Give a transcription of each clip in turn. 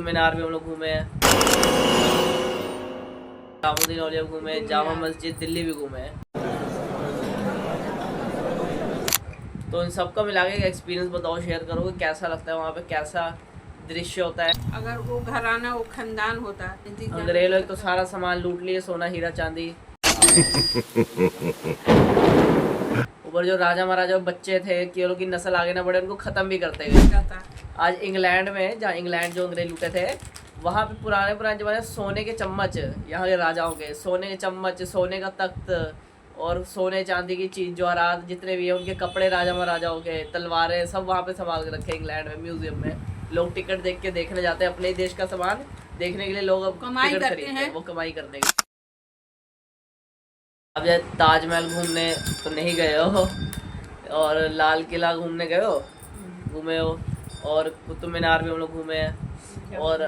मीनार भी हम लोग घूमे हैं, निजामुद्दीन औलिया घूमे, जामा मस्जिद दिल्ली भी घूमे हैं। तो इन सबका मिला के एक्सपीरियंस बताओ, शेयर करो कि कैसा लगता है वहाँ पे, कैसा दृश्य होता है। अगर वो घराना वो खानदान होता, अंग्रेज लोग तो सारा सामान लूट लिए, सोना हीरा चांदी। ऊपर जो राजा महाराजा बच्चे थे कि लोग की नस्ल आगे ना बढ़े, उनको खत्म भी करते गए। आज इंग्लैंड में, जहाँ इंग्लैंड जो अंग्रेज लूटे थे, वहाँ पे पुराने जमाने सोने के चम्मच, यहाँ के राजाओं के सोने के चम्मच, सोने का तख्त और सोने चांदी की चीज जवाहरात जितने भी है, उनके कपड़े राजा महाराजाओं के, तलवारें, सब वहाँ पे संभाल के रखे इंग्लैंड में म्यूजियम में। लोग टिकट देख के देखने जाते हैं, अपने ही देश का सामान देखने के लिए लोग अब टिकट खरीदते हैं, वो कमाई करने की। अब जैसे ताजमहल घूमने तो नहीं गए हो, और लाल किला घूमने गए हो, घूमे हो, और कुतुब मीनार भी हम लोग घूमे हैं, और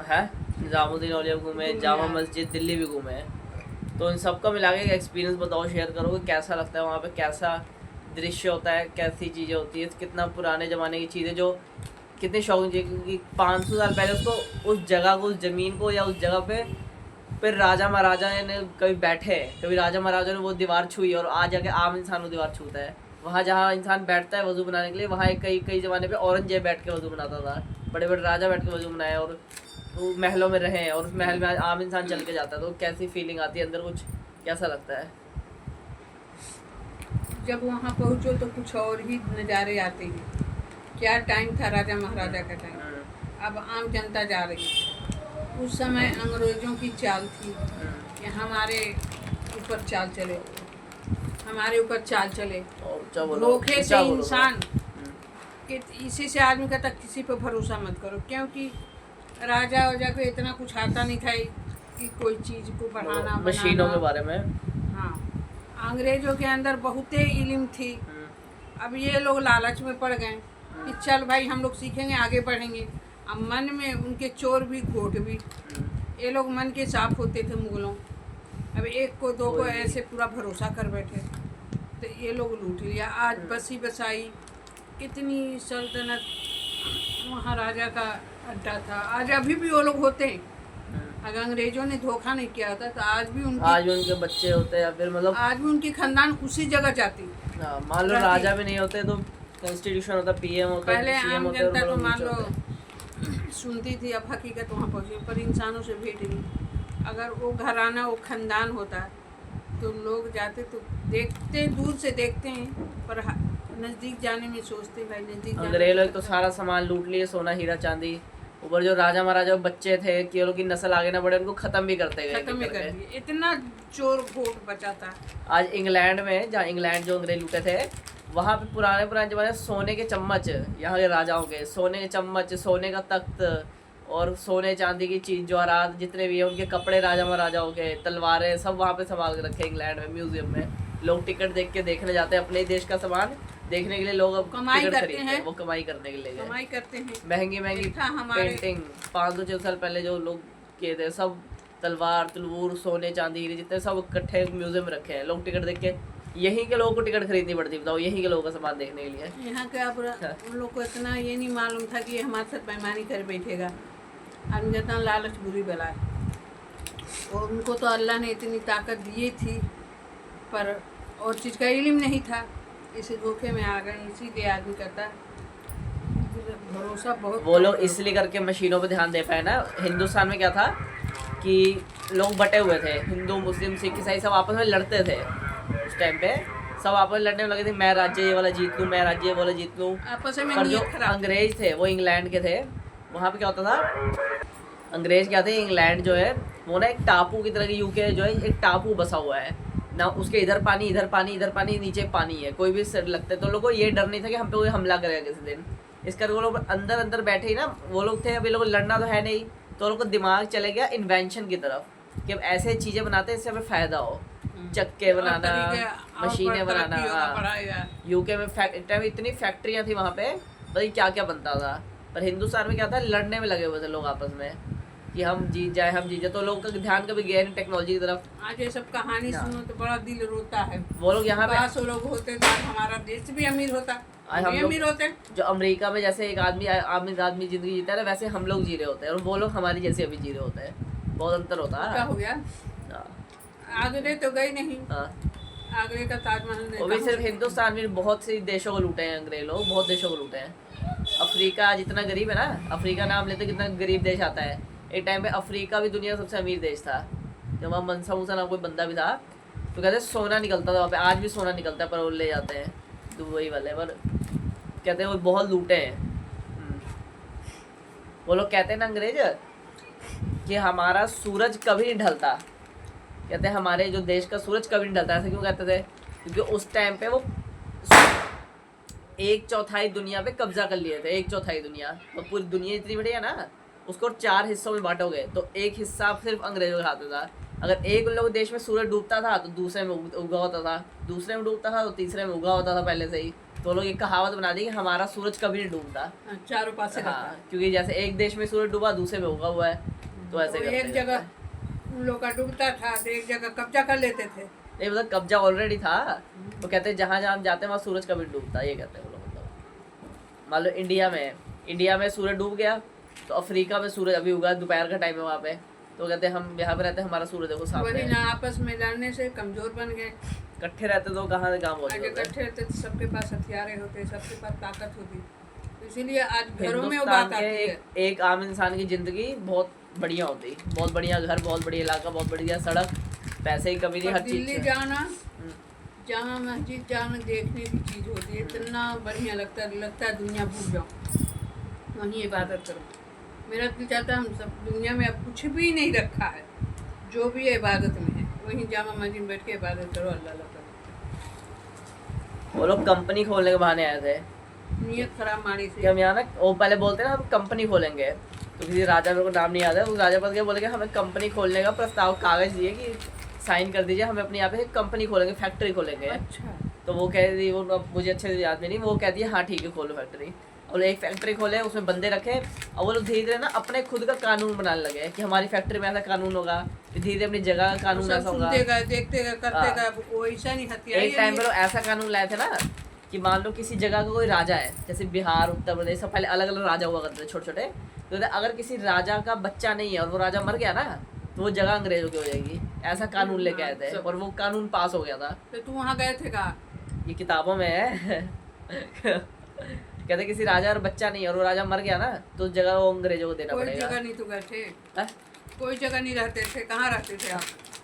है निजामुद्दीन औलिया घूमे, जामा मस्जिद दिल्ली भी घूमे हैं। तो इन सबका मिला के एक्सपीरियंस बताओ, शेयर करो कि कैसा लगता है वहाँ पे, कैसा दृश्य होता है, कैसी चीज़ें होती है, कितना पुराने ज़माने की चीज़ें जो कितनी शौकीन चीज़, क्योंकि 500 साल पहले उसको, उस जगह को, उस ज़मीन को, या उस जगह पे फिर राजा महाराजा ने कभी बैठे, कभी राजा महाराजा ने वो दीवार छुई, और आज जाके आम इंसान वो दीवार छूता है। वहाँ जहाँ इंसान बैठता है वजू बनाने के लिए, वहाँ कई ज़माने पे औरंगजेब बैठ के वजू बनाता था, बड़े बड़े राजा बैठ के वजू बनाए, और वो महलों में रहे, और उस महल में आज आम इंसान चल के जाता है। तो कैसी फीलिंग आती है अंदर, कुछ कैसा लगता है जब वहाँ पहुँचो तो कुछ और ही नज़ारे आते हैं। क्या टाइम था राजा महाराजा का टाइम, अब आम जनता जा रही है। उस समय अंग्रेज़ों की चाल थी कि हमारे ऊपर चाल चले, हमारे ऊपर चाल चले, धोखे से इंसान कि इसी से आदमी कहता किसी पे भरोसा मत करो, क्योंकि राजा वाजा को इतना कुछ आता नहीं था कि कोई चीज़ को बढ़ाना मशीनों के बारे में। हाँ, अंग्रेजों के अंदर बहुत ही इल्म थी। अब ये लोग लालच में पड़ गए कि चल भाई हम लोग सीखेंगे, आगे बढ़ेंगे। अब मन में उनके चोर भी घोट भी, ये लोग मन के साफ होते थे मुगलों। अब एक को दो को ऐसे पूरा भरोसा कर बैठे, तो ये लोग लूट लिया। आज बसी बसाई कितनी सल्तनत महाराजा का अड्डा था, आज अभी भी वो लोग होते हैं। अगर अंग्रेजों ने धोखा नहीं किया था तो आज भी उनके बच्चे होते हैं, फिर मतलब आज भी उनकी खानदान उसी जगह जाती। मान लो राजा भी नहीं होते तो कॉन्स्टिट्यूशन होता, पीएम होता, पहले आम जनता तो मान लो सुनती थी, अब हकीकत वहाँ पहुँची, पर इंसानों से भेंट नहीं। अगर वो घराना वो खानदान होता तो लोग जाते, तो देखते, दूर से देखते हैं, पर नज़दीक जाने में सोचते भाई नज़दीक। अंग्रेज लोग तो सारा सामान लूट लिए, सोना हीरा चांदी। ऊपर जो राजा महाराजा बच्चे थे कि लोग की नस्ल आगे ना बढ़े, उनको खत्म भी करते गए, खत्म भी कर दिए। इतना चोर वोट बचा था। आज इंग्लैंड में, जहाँ इंग्लैंड जो अंग्रेज लूटे थे, वहाँ पे पुराने ज़माने सोने के चम्मच, यहाँ के राजाओं के सोने के चम्मच, सोने का तख्त और सोने चांदी की चीज जवाहरात जितने भी है, उनके कपड़े राजा महाराजाओं के, तलवारें, सब वहाँ पे संभाल के रखे इंग्लैंड में म्यूजियम में। लोग टिकट देख के देखने जाते हैं, अपने ही देश का सामान देखने के लिए लोग अब कमाई करते हैं, वो कमाई करने के लिए कमाई करते हैं। महंगी पेंटिंग 500-600 साल पहले जो लोग किए थे, सब तलवार तलवूर सोने चांदी जितने सब इकट्ठे म्यूजियम में रखे हैं। लोग टिकट देख के, यहीं के लोगों को टिकट खरीदनी पड़ती, बताओ, यहीं के लोगों का सामान देखने के लिए। यहाँ के अब उन लोग को इतना ये नहीं मालूम था कि ये हमारे साथ बेईमानी कर बैठेगा। आदमी कहता लालच बुरी बला है, और उनको तो अल्लाह ने इतनी ताकत दी थी, पर और चीज़ का इल्म नहीं था, इसी धोखे में आ गए। इसीलिए आदमी करता भरोसा बहुत। वो लोग इसलिए करके मशीनों पे ध्यान दे पाए ना। हिंदुस्तान में क्या था कि लोग बटे हुए थे, हिंदू मुस्लिम सिख ईसाई सब आपस में लड़ते थे। उस टाइम पे सब आपस में लड़ने में लगे थे, मैं राज्य ये वाला जीत लूँ, मैं राज्य ये वाला जीत लूँ। आपस में पर जो अंग्रेज थे वो इंग्लैंड के थे, वहाँ पे क्या होता था, अंग्रेज क्या थे, इंग्लैंड जो है वो ना एक टापू की तरह, यूके जो है एक टापू बसा हुआ है ना, उसके इधर पानी इधर पानी इधर पानी, नीचे पानी है, कोई भी सर लगता है। तो लोगों को ये डर नहीं था कि हम पे कोई हमला करेगा किसी दिन। इस करके वो लोग अंदर अंदर बैठे ही ना, वो लोग थे, अभी लोग लड़ना तो है नहीं, तो लोग को दिमाग चले गया इन्वेंशन की तरफ कि अब ऐसे चीज़ें बनाते हैं इससे हमें फ़ायदा हो। चक्के बनाना, मशीनें बनाना। यूके में इतनी फैक्ट्रियाँ थी वहाँ पे, भाई क्या क्या बनता था। पर हिंदुस्तान में क्या था, लड़ने में लगे हुए थे लोग आपस में कि हम जीत जाए, हम जीत जाए। तो लोगों का ध्यान कभी गया नहीं टेक्नोलॉजी की तरफ। आज ये सब कहानी सुनो तो बड़ा दिल रोता है। वो लोग यहाँ पे वो लोग होते तो हमारा देश भी अमीर होता। आज हम हम लोग अमीर होते हैं। जो अमेरिका में जैसे एक आदमी आदमी जिंदगी जीता है ना, वैसे हम लोग जी रहे होते हैं और वो लोग हमारी जैसे अभी जी रहे होते हैं। बहुत अंतर होता क्या है। हो गया? हाँ। आगरे तो गई नहीं, हाँ। आगरे का ताजमहल वो भी देखा। सिर्फ हिंदुस्तान में बहुत सी देशों को लूटे हैं अंग्रेज लोग, बहुत देशों को लूटे हैं। अफ्रीका जितना गरीब है ना, अफ्रीका नाम लेते कितना गरीब देश आता है। एक टाइम पे अफ्रीका भी दुनिया का सबसे अमीर देश था। जब वहाँ मनसा मूसा नाम कोई बंदा भी था, तो कहते सोना निकलता था वहाँ पे। आज भी सोना निकलता है, पर वो ले जाते हैं दुबई वाले। पर कहते हैं वो बहुत लूटे हैं। वो लोग कहते हैं ना अंग्रेज कि हमारा सूरज कभी नहीं ढलता। कहते हैं हमारे जो देश का सूरज कभी नहीं ढलता। ऐसे क्यों कहते थे? क्योंकि उस टाइम पे वो 1/4 दुनिया पे कब्जा कर लिए थे। 1/4 दुनिया, तो पूरी दुनिया इतनी बड़ी है ना, उसको 4 हिस्सों में बांटोगे तो एक हिस्सा सिर्फ अंग्रेजों के हाथ में था। अगर एक उन लोगों के देश में सूरज डूबता था तो दूसरे में उगा होता था, दूसरे में डूबता था तो तीसरे में उगा होता था पहले से ही। तो लोग एक कहावत बना दी कि हमारा सूरज कभी नहीं डूबता। चारों पास से हाँ, क्योंकि जैसे एक देश में सूरज डूबा, दूसरे में उगा हुआ है, तो ऐसे तो करते एक हैं। जगह उन लोग का डूबता था तो एक जगह कब्जा कर लेते थे। नहीं, मतलब कब्जा ऑलरेडी था। वो कहते हैं जहाँ जहाँ हम जाते हैं वहाँ सूरज कभी नहीं डूबता, ये कहते हैं वो लोग। मतलब मान लो इंडिया में सूरज डूब गया, तो अफ्रीका में सूरज अभी उगा, दोपहर का टाइम है वहाँ पे, तो कहते हैं हम यहाँ पे रहते हैं, हमारा सूरज देखो सामने वही है। ना, आपस में लड़ने से कमजोर बन गए। इकट्ठे रहते तो कहाँ से काम हो आगे जाता। इकट्ठे रहते तो सबके पास हथियारे होते, सबके पास ताकत होती। इसीलिए आज घरों में वो हिंदुस्तान बात के आती है। एक आम इंसान की जिंदगी बहुत बढ़िया होती, बहुत बढ़िया घर, बहुत बढ़िया इलाका, बहुत बढ़िया सड़क, पैसे की कमी नहीं, पर हर चीज दिल्ली से। जाना, जहाँ मस्जिद जाना देखने की चीज होती है, इतना बढ़िया लगता है दुनिया भूल जाओ, वहीं इबादत करो। मेरा दिल चाहता है हम सब दुनिया में अब कुछ भी नहीं रखा है, जो भी है इबादत में है, वहीं जामा मस्जिद में बैठ के इबादत करो, अल्लाह अल्लाह करो। वो लोग कंपनी खोलने के बहाने आए थे नीयत खराब मारी कि से। हम यहाँ ना, वो पहले बोलते हैं ना हम कंपनी खोलेंगे, तो किसी राजा, मेरे को नाम नहीं याद है, उस राजा पद के बोले कि हमें कंपनी खोलने का प्रस्ताव, कागज दिए कि साइन कर दीजिए, हमें अपने यहाँ पे कंपनी खोलेंगे, फैक्ट्री खोलेंगे। अच्छा, तो वो कह दी, वो अब मुझे अच्छे से याद नहीं, वो कहती है हाँ ठीक है खोलो फैक्ट्री। और एक फैक्ट्री खोले, उसमें बंदे रखे, और वो लोग धीरे धीरे ना अपने खुद का कानून बनाने लगे कि हमारी फैक्ट्री में ऐसा कानून होगा, धीरे धीरे अपनी जगह का कानून सब ऐसा होगा। सुनते गए, देखते गए, करते हाँ। गए, वो ऐसा नहीं हथियार। एक टाइम पर लोग ऐसा कानून लाए थे ना कि मान लो किसी जगह का कोई राजा है, जैसे बिहार, उत्तर प्रदेश, सब पहले अलग अलग राजा हुआ करते थे छोटे छोटे, तो अगर किसी राजा का बच्चा नहीं है और वो राजा मर गया ना, तो वो जगह अंग्रेजों की हो जाएगी। ऐसा कानून लेके आए थे और वो कानून पास हो गया था। तो तू वहाँ गए थे कहा? ये किताबों में है। कहते किसी राजा और बच्चा नहीं है और वो राजा मर गया ना, तो उस जगह वो अंग्रेजों को देना कोई पड़ेगा। जगह नहीं तो गए थे, हाँ? कोई जगह नहीं रहते थे, कहाँ रहते थे आप?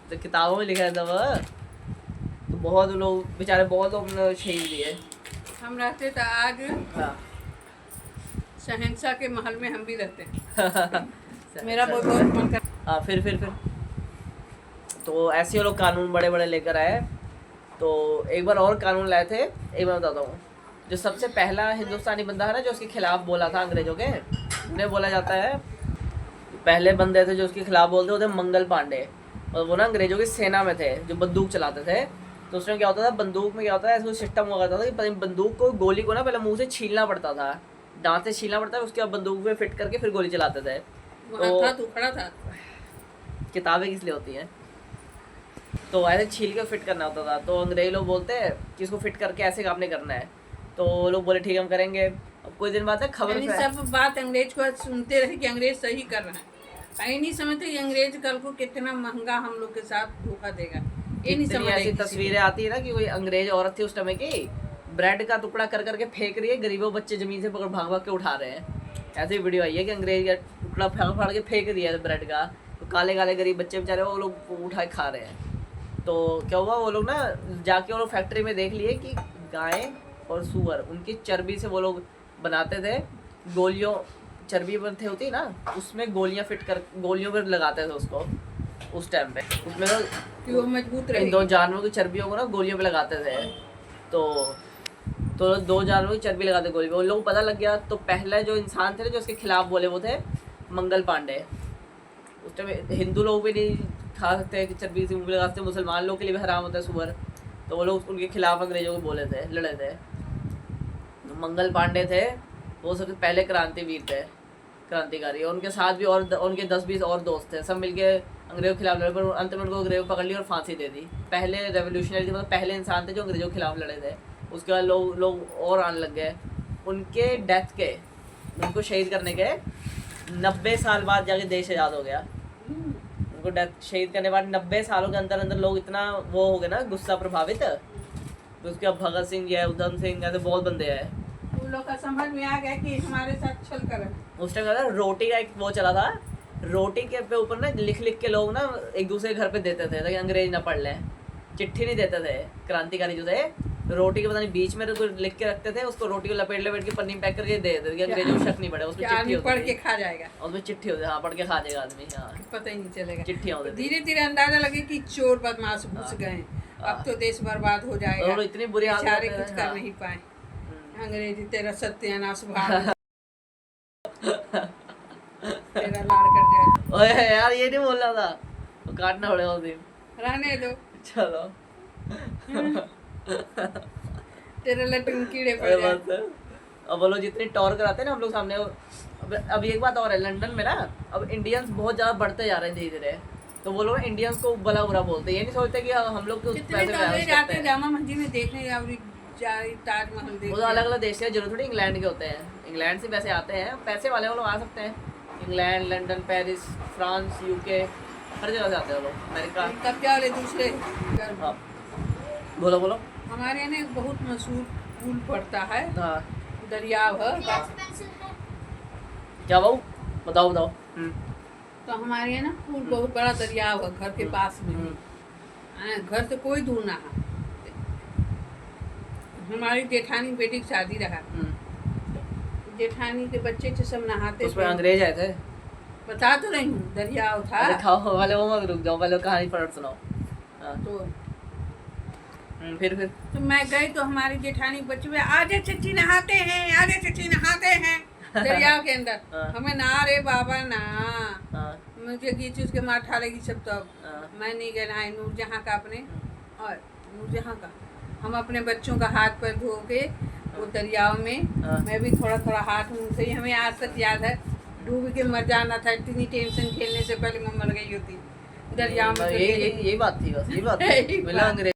तो किताबों में लिखा है तब। तो बहुत लोग बेचारे, बहुत लोग ने शहीद दिए। हम रहते थे, आज हाँ। शहंशाह के महल में हम भी रहते। मेरा बहुत मन कर। हाँ, फिर तो ऐसे ही लोग कानून बड़े बड़े लेकर आए। तो एक बार और कानून लाए थे, एक बार बताता हूँ। जो सबसे पहला हिंदुस्तानी बंदा है ना जो उसके खिलाफ बोला था अंग्रेजों के, उन्हें बोला जाता है, पहले बंदे थे जो उसके खिलाफ बोलते होते मंगल पांडे। और वो ना अंग्रेजों की सेना में थे, जो बंदूक चलाते थे। तो उसमें क्या होता था, बंदूक में क्या होता था, ऐसा सिस्टम हुआ करता था कि बंदूक को, गोली को ना पहले मुंह से छीलना पड़ता था, दांत से छीलना पड़ता है, उसके बाद बंदूक में फिट करके फिर गोली चलाते थे। वहाँ था, तू खड़ा था। किताबें किस लिए होती हैं? तो ऐसे छील के फिट करना होता था। तो अंग्रेज लोग बोलते हैं कि इसको फिट करके ऐसे काम नहीं करना है। तो लोग बोले ठीक है हम करेंगे। अब कुछ दिन बाद खबर यानी सब बात अंग्रेज को सुनते रहे कि अंग्रेज सही कर रहा है। ये नहीं समझते कि अंग्रेज कल को कितना महंगा हम लोग के साथ धोखा देगा। ये नहीं समझ ऐसी तस्वीरें आती है ना कि कोई अंग्रेज औरत थी उस समय की, ब्रेड का टुकड़ा कर करके फेंक रही है, गरीबों बच्चे जमीन से पकड़ भाग भाग के उठा रहे हैं। ऐसी वीडियो आई है कि अंग्रेज का टुकड़ा फाड़ के फेंक दिया है ब्रेड का, तो काले काले गरीब बच्चे बेचारे वो लोग उठा के खा रहे हैं। तो क्या हुआ, वो लोग ना जाके वो लोग फैक्ट्री में देख लिए कि गाय और सुअर, उनकी चर्बी से वो लोग बनाते थे गोलियों, चर्बी बनते होती ना, उसमें गोलियां फिट कर, गोलियों पर लगाते थे उसको उस टाइम पे। उसमें कि वो मजबूत रहे। इन दो जानवरों की चर्बियों को ना गोलियों पे लगाते थे। तो दो जानवरों की चर्बी लगाते गोली पे। उन लोगों को पता लग गया। तो पहले जो इंसान थे जो उसके खिलाफ बोले वो थे मंगल पांडे। उस टाइम हिंदू लोग भी नहीं खा सकते कि चर्बी से मुंह पे लगाते, मुसलमान लोग के लिए भी हराम होता है सुअर। तो वो लोग उनके खिलाफ अंग्रेजों को बोले थे, लड़े थे। मंगल पांडे थे वो सबसे पहले क्रांतिवीर थे, क्रांतिकारी। और उनके साथ भी और उनके 10-20 और दोस्त थे, सब मिलके अंग्रेजों के खिलाफ लड़े। पर अंत में उनको अंग्रेजों पकड़ ली और फांसी दे दी। पहले रेवोल्यूशनरी थे, मतलब पहले इंसान थे जो अंग्रेजों के खिलाफ लड़े थे। उसके बाद लोग लोग और आने लग गए। उनके डेथ के, उनको शहीद करने के 90 साल बाद जाके देश आज़ाद हो गया। उनको डेथ शहीद करने के बाद 90 सालों के अंदर अंदर लोग इतना वो हो गए ना, गुस्सा प्रभावित। तो उसके बाद भगत सिंह जी है, उधम सिंह ऐसे बहुत बंदे हैं। उन लोग का समझ में आ गया कि हमारे साथ छल कर। उस टाइम रोटी का एक वो चला था, रोटी के पे ऊपर ना लिख लिख के लोग ना एक दूसरे के घर पे देते थे ताकि अंग्रेज ना पढ़ लें। चिट्ठी नहीं देते थे, क्रांतिकारी जो थे रोटी के पता नहीं बीच में लिख के रखते थे, उसको रोटी को लपेट लपेट के पन्नी में पैक करके दे देते थे, अंग्रेजों को शक नहीं पड़े। उसमें चिट्ठी होती पढ़ थी, के खा जाएगा, उसमें चिट्ठी होती, हाँ पढ़ के खा जाएगा आदमी, हाँ पता ही नहीं चलेगा। चिट्ठियाँ होती थी। धीरे धीरे अंदाजा लगे कि चोर बदमाश घुस गए, अब तो देश बर्बाद हो जाएगा। और इतनी बुरी हालत बेचारे में, कुछ कर हाँ। नहीं पाए। अंग्रेजी तेरा सत्यानाश भाग तेरा लाड़ कर जाए। ओए यार ये नहीं बोलना था, वो काटना पड़ेगा उस दिन। रहने दो, चलो तेरे लड्डू में कीड़े पड़ अरे जाए। बस है। अब वो लोग जितनी टॉर कराते हैं ना हम लोग सामने, अब एक बात और है, लंदन में ना अब इंडियंस बहुत ज़्यादा बढ़ते जा रहे हैं धीरे धीरे। तो वो लोग इंडियंस को भला बुरा बोलते हैं, ये नहीं सोचते कि हम लोग के कितने पैसे तो मैनेज अंग्रेज आते करते हैं हैं। जामा मस्जिद में देखने, ताजमहल वो देखने। तो अलग अलग देश है, जरूर थोड़ी इंग्लैंड के होते हैं। इंग्लैंड से वैसे आते हैं, पैसे वाले वो लोग आ सकते हैं। England, London, Paris, France, UK, हर जगह से आते हैं वो लोग, अमेरिका। कब्जा वाले दूसरे। हाँ बोलो बोलो। हमारे यहाँ ना एक बहुत मशहूर पुल पड़ता है, हाँ दरियाव है। क्या बाबू, बताओ बताओ। तो हमारे यहाँ ना पुल बहुत बड़ा दरियाव है, घर के पास में ही। घर से कोई दूर ना है। हमारी जेठानी बेटी की शादी रहा, जेठानी के बच्चे थे सब नहाते उसमें थे। अंग्रेज आए थे। बता तो रही हूँ, दरियाव था। अरे खाओ वाले, वो मत रुक जाओ, पहले कहानी पढ़ सुनाओ। हाँ, तो फिर तो मैं गई तो हमारी जेठानी के बच्चे आजे चची नहाते हैं, आजे चची नहाते हैं दरियाव के अंदर। हाँ। हमें ना रे बाबा ना, हाँ, मुझे गीची उसके मार ठालेगी सब। तब हाँ। मैं नहीं गया नहाई, नूरजहाँ का अपने, और नूरजहाँ का हम अपने बच्चों का हाथ पर धो के वो दरियाव में, हाँ। मैं भी थोड़ा थोड़ा हाथ मुँह से, हमें आज तक याद है, डूब के मर जाना था। इतनी टेंशन खेलने से पहले मैं मर गई होती दरियाव में। यही बात थी, बस यही बात थी। यही मिला बात। अंग्रेज।